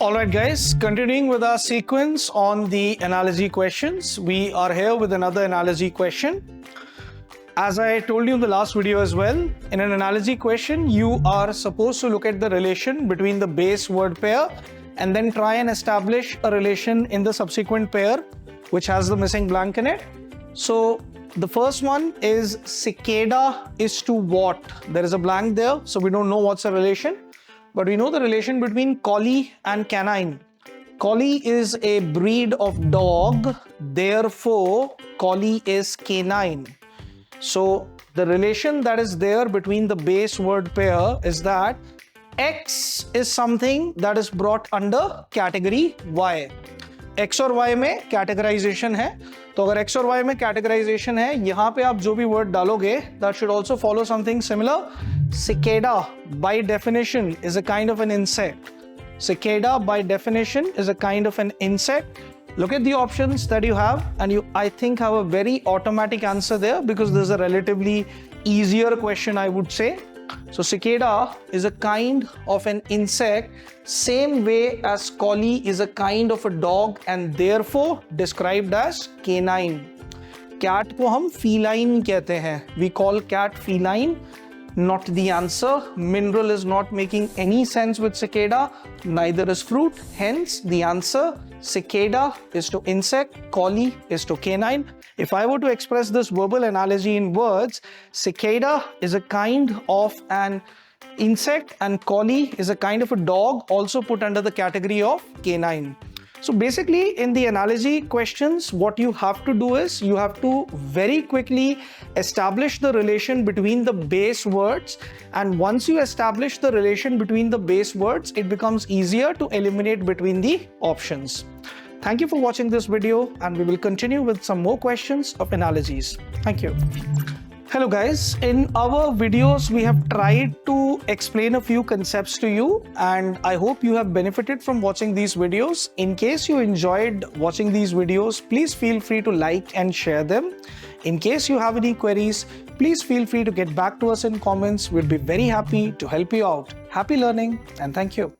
Alright guys, continuing with our sequence on the analogy questions. We are here with another analogy question. As I told you in the last video as well, in an analogy question, you are supposed to look at the relation between the base word pair and then try and establish a relation in the subsequent pair which has the missing blank in it. So the first one is cicada is to what? There is a blank there, so we don't know what's the relation. But we know the relation between collie and canine. Collie is a breed of dog, therefore collie is canine. So the relation that is there between the base word pair is that X is something that is brought under category Y. X और Y में categorization है, तो अगर X और Y में categorization है, यहाँ पे आप जो भी word डालोगे, that should also follow something similar. Cicada, by definition, is a kind of an insect. Cicada, by definition, is a kind of an insect. Look at the options that you have, and you, I think, have a very automatic answer there because this is a relatively easier question, I would say. So cicada is a kind of an insect, same way as collie is a kind of a dog and therefore described as canine. Cat को हम feline कहते हैं. We call cat feline. Not the answer. Mineral is not making any sense with cicada. Neither is fruit. Hence, the answer cicada is to insect, collie is to canine. If I were to express this verbal analogy in words, cicada is a kind of an insect and collie is a kind of a dog, also put under the category of canine. So basically, in the analogy questions, what you have to do is you have to very quickly establish the relation between the base words, and once you establish the relation between the base words, it becomes easier to eliminate between the options. Thank you for watching this video, and we will continue with some more questions of analogies. Thank you. Hello guys, in our videos we have tried to explain a few concepts to you, and I hope you have benefited from watching these videos. In case you enjoyed watching these videos, please feel free to like and share them. In case you have any queries, please feel free to get back to us in comments. We'll be very happy to help you out. Happy learning and thank you.